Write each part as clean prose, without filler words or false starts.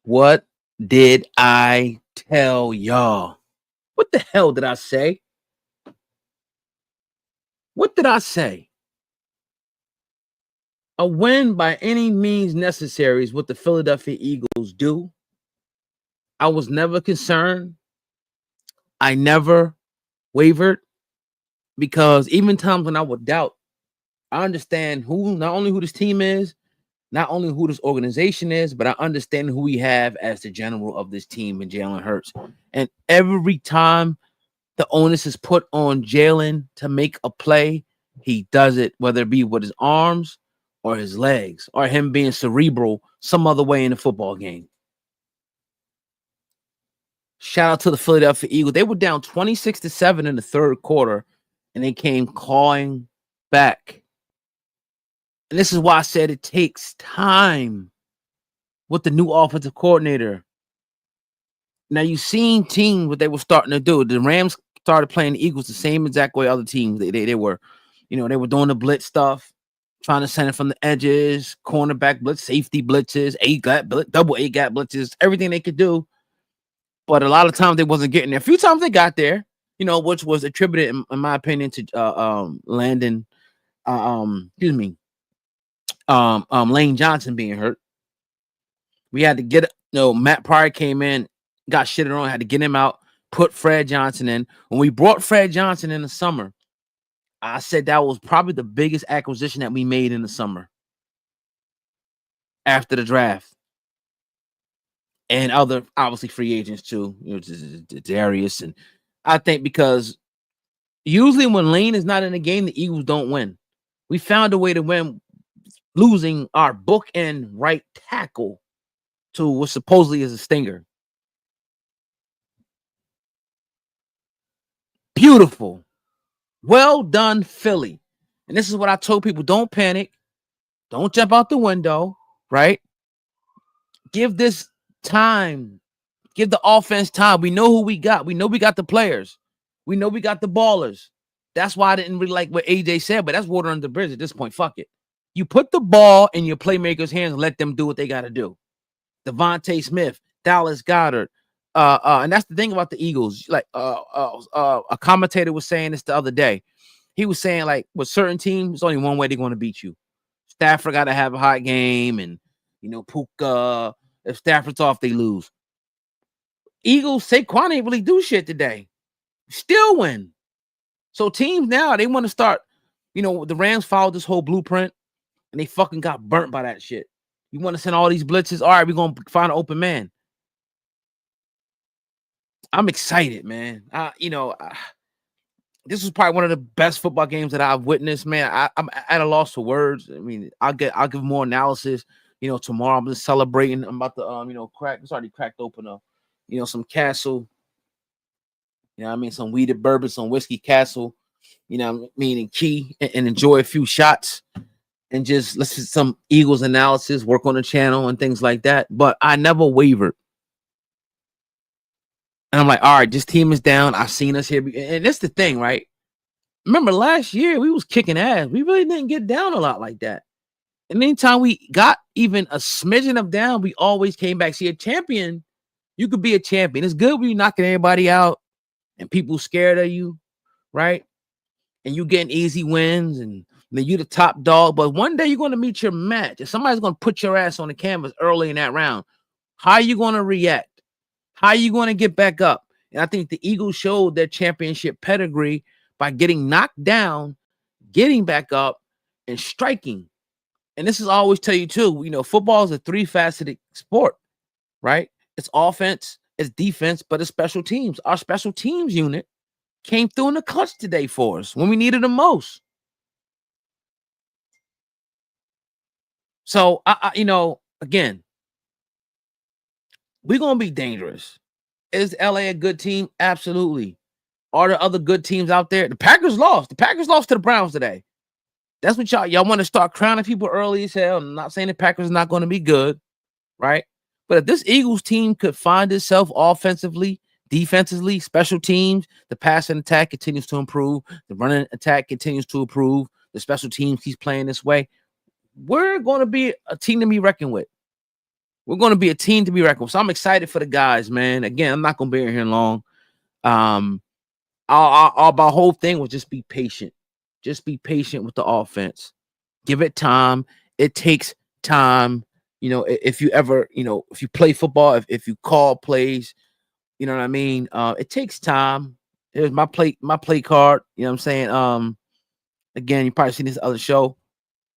What did I tell y'all? What the hell did I say? What did I say? A win by any means necessary is what the Philadelphia Eagles do. I was never concerned. I never wavered because even times when I would doubt, I understand not only who this team is, not only who this organization is, but I understand who we have as the general of this team in Jalen Hurts. And every time the onus is put on Jalen to make a play, he does it, whether it be with his arms or his legs or him being cerebral some other way in the football game. Shout out to the Philadelphia Eagles. They were down 26-7 in the third quarter, and they came clawing back. And this is why I said it takes time with the new offensive coordinator. Now, you've seen teams what they were starting to do. The Rams started playing the Eagles the same exact way other teams they were. They were doing the blitz stuff, trying to send it from the edges, cornerback blitz, safety blitzes, A-gap blitz, double A-gap blitzes, everything they could do. But a lot of times they wasn't getting there. A few times they got there, which was attributed, in my opinion, to Lane Johnson being hurt. We had to get Matt Pryor came in, got shitted on, had to get him out, put Fred Johnson in. When we brought Fred Johnson in the summer, I said that was probably the biggest acquisition that we made in the summer after the draft. And other, obviously, free agents too, Darius. And I think because usually when Lane is not in the game, the Eagles don't win. We found a way to win, losing our bookend right tackle to what supposedly is a stinger. Beautiful. Well done, Philly. And this is what I told people. Don't panic. Don't jump out the window, right? Give this time. Give the offense time. We know who we got. We know we got the players. We know we got the ballers. That's why I didn't really like what AJ said, but that's water under the bridge at this point. Fuck it. You put the ball in your playmakers' hands and let them do what they got to do. Devontae Smith, Dallas Goedert. And that's the thing about the Eagles. Like a commentator was saying this the other day. He was saying, like, with certain teams, there's only one way they're going to beat you. Stafford got to have a hot game, and Puka. If Stafford's off, they lose. Eagles, Saquon ain't really do shit today. Still win. So teams now, they want to start, the Rams followed this whole blueprint, and they fucking got burnt by that shit. You want to send all these blitzes? All right, we're going to find an open man. I'm excited, man. This was probably one of the best football games that I've witnessed, man. I'm at a loss for words. I mean, I'll give more analysis, tomorrow. I'm just celebrating. I'm about to, crack. It's already cracked open some Castle. Some weeded bourbon, some whiskey Castle. And Key, and enjoy a few shots, and just listen to some Eagles analysis, work on the channel and things like that. But I never wavered. And I'm like, all right, this team is down. I've seen us here. And that's the thing, right? Remember last year, we was kicking ass. We really didn't get down a lot like that. And anytime we got even a smidgen of down, we always came back. See, a champion, you could be a champion. It's good when you're knocking everybody out and people scared of you, right? And you getting easy wins, and then you the top dog. But one day you're going to meet your match. If somebody's going to put your ass on the canvas early in that round, how are you going to react? How are you going to get back up? And I think the Eagles showed their championship pedigree by getting knocked down, getting back up, and striking. And this is always tell you too, football is a three-faceted sport, right? It's offense, it's defense, but it's special teams. Our special teams unit came through in the clutch today for us when we needed them most. So, again, we're going to be dangerous. Is LA a good team? Absolutely. Are there other good teams out there? The Packers lost. The Packers lost to the Browns today. That's what y'all want to start crowning people early as hell. I'm not saying the Packers are not going to be good, right? But if this Eagles team could find itself offensively, defensively, special teams, the passing attack continues to improve, the running attack continues to improve, the special teams keeps playing this way, we're going to be a team to be reckoned with. We're going to be a team to be reckoned with. So I'm excited for the guys, man. Again, I'm not going to be here long. My whole thing was just be patient. Just be patient with the offense. Give it time. It takes time. If you ever, if you play football, if you call plays, you know what I mean? It takes time. Here's my play card. You know what I'm saying? Again, you probably seen this other show.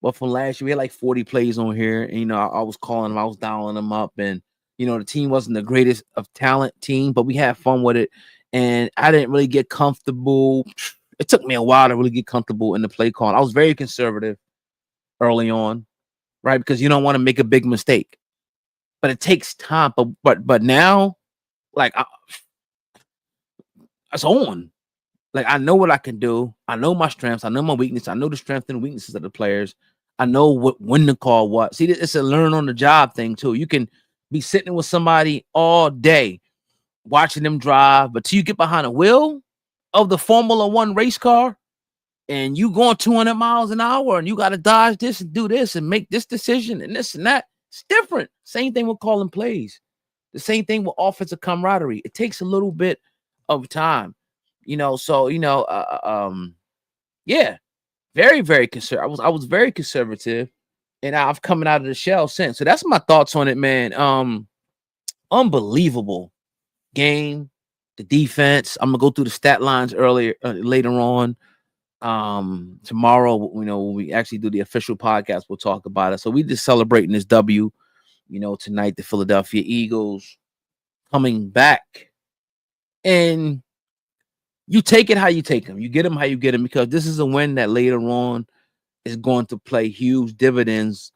But from last year, we had like 40 plays on here. And, I was calling them, I was dialing them up. And, the team wasn't the greatest of talent team, but we had fun with it. And I didn't really get comfortable. It took me a while to really get comfortable in the play call. I was very conservative early on, right? Because you don't want to make a big mistake. But it takes time. But now, like, it's on. Like, I know what I can do. I know my strengths. I know my weakness. I know the strengths and weaknesses of the players. I know when to call what. See, it's a learn on the job thing too. You can be sitting with somebody all day, watching them drive, but till you get behind the wheel of the Formula One race car, and you going 200 miles an hour, and you got to dodge this and do this and make this decision and this and that. It's different. Same thing with calling plays. The same thing with offensive camaraderie. It takes a little bit of time. Yeah, very, very conservative. I was very conservative, and I've coming out of the shell since. So that's my thoughts on it, man. Unbelievable game. The defense. I'm gonna go through the stat lines later on. Tomorrow, when we actually do the official podcast, we'll talk about it. So we just celebrating this W. Tonight the Philadelphia Eagles coming back, and you take it how you take them. You get them how you get them, because this is a win that later on is going to play huge dividends,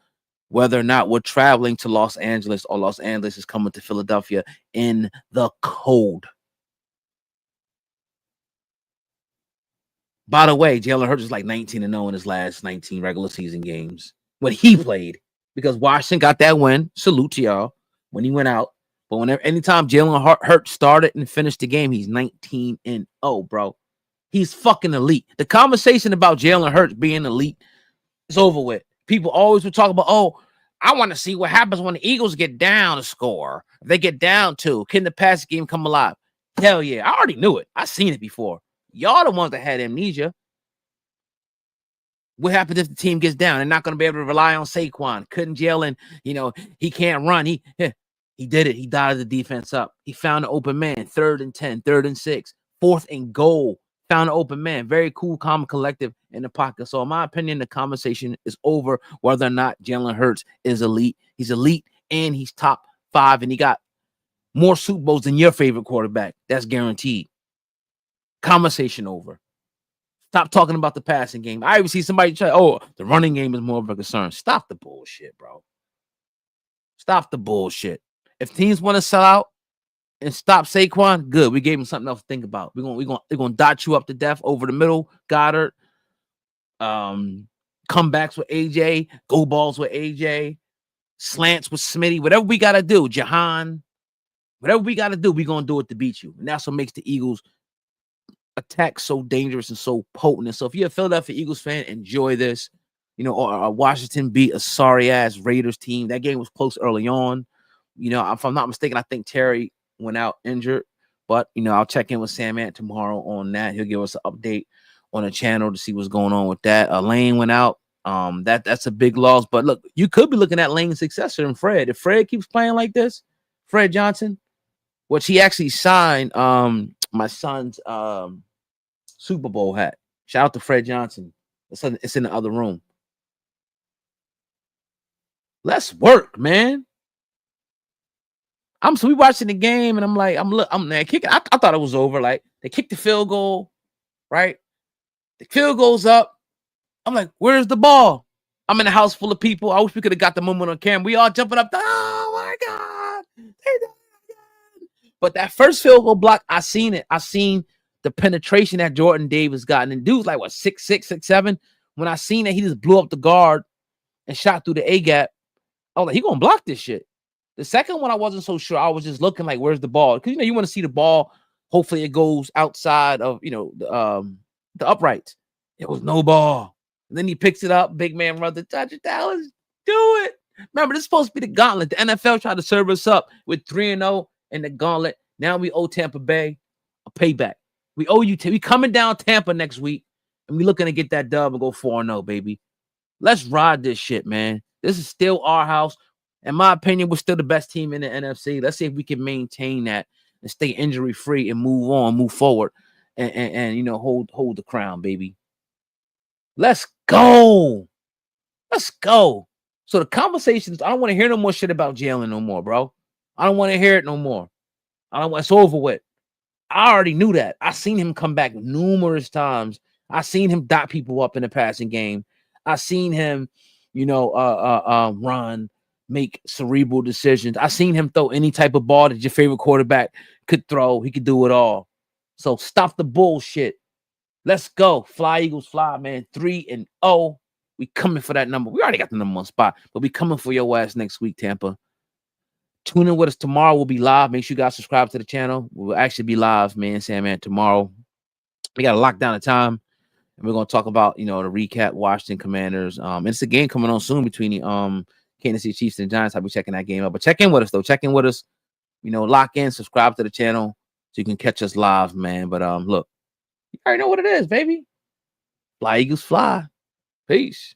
whether or not we're traveling to Los Angeles or Los Angeles is coming to Philadelphia in the cold. By the way, Jalen Hurts is like 19-0 in his last 19 regular season games when he played, because Washington got that win. Salute to y'all when he went out. But anytime Jalen Hurts started and finished the game, he's 19-0, bro. He's fucking elite. The conversation about Jalen Hurts being elite is over with. People always would talk about, oh, I want to see what happens when the Eagles get down a score. If they get down 2, can the pass game come alive? Hell yeah. I already knew it. I've seen it before. Y'all the ones that had amnesia. What happens if the team gets down? They're not going to be able to rely on Saquon. Couldn't Jalen, he can't run. He did it. He dotted the defense up. He found an open man. 3rd and 10, 3rd and 6, 4th and goal. Found an open man. Very cool, calm, collective in the pocket. So in my opinion, the conversation is over whether or not Jalen Hurts is elite. He's elite, and he's top 5, and he got more Super Bowls than your favorite quarterback. That's guaranteed. Conversation over. Stop talking about the passing game. I even see somebody try, the running game is more of a concern. Stop the bullshit, bro. Stop the bullshit. If teams want to sell out and stop Saquon, good. We gave him something else to think about. We're gonna dot you up to death over the middle, Goddard. Comebacks with AJ, go balls with AJ, slants with Smitty, whatever we gotta do, Jahan, whatever we gotta do, we're gonna do it to beat you. And that's what makes the Eagles attack so dangerous and so potent. And so if you're a Philadelphia Eagles fan, enjoy this. Or Washington beat a sorry ass Raiders team. That game was close early on. If I'm not mistaken, I think Terry went out injured. But I'll check in with Sam Ant tomorrow on that. He'll give us an update on the channel to see what's going on with that. Lane went out. That's a big loss. But look, you could be looking at Lane's successor in Fred. If Fred keeps playing like this, Fred Johnson, which he actually signed my son's Super Bowl hat. Shout out to Fred Johnson. It's in the other room. Let's work, man. We watching the game, and I'm there kicking. I thought it was over. Like, they kicked the field goal, right? The field goes up. I'm like, where's the ball? I'm in a house full of people. I wish we could have got the moment on camera. We all jumping up. Oh my God. But that first field goal block, I seen it. I seen the penetration that Jordan Davis got. And dude's like, what, 6'6", 6'7"? When I seen that, he just blew up the guard and shot through the A-gap. I was like, he gonna block this shit. The second one, I wasn't so sure. I was just looking like, where's the ball? Because, you want to see the ball. Hopefully it goes outside of, the uprights. It was no ball. And then he picks it up. Big man runs the touchdown. Let's do it. Remember, this is supposed to be the gauntlet. The NFL tried to serve us up with 3-0 in the gauntlet. Now we owe Tampa Bay a payback. We owe you. We coming down Tampa next week, and we looking to get that dub and go 4-0, baby. Let's ride this shit, man. This is still our house. In my opinion, we're still the best team in the NFC. Let's see if we can maintain that and stay injury free and move on, move forward, and you know, hold the crown, baby. Let's go. Let's go. So the conversations, I don't want to hear no more shit about Jalen no more, bro. I don't want to hear it no more. I don't want it's over with. I already knew that. I seen him come back numerous times. I seen him dot people up in the passing game. I seen him, you know, run, make cerebral decisions. I seen him throw any type of ball that your favorite quarterback could throw. He could do it all. So stop the bullshit. Let's go. Fly, Eagles, fly, man. 3-0. We coming for that number. We already got the number one spot, but we coming for your ass next week, Tampa. Tune in with us tomorrow. We'll be live. Make sure you guys subscribe to the channel. We'll actually be live, man. Sam, man, tomorrow. We got to lock down the time, and we're gonna talk about, you know, the recap Washington Commanders. It's a game coming on soon between the Kansas City Chiefs and Giants. I'll be checking that game out. But check in with us though. Check in with us. You know, lock in, subscribe to the channel so you can catch us live, man. But look, you already know what it is, baby. Fly, Eagles, fly. Peace.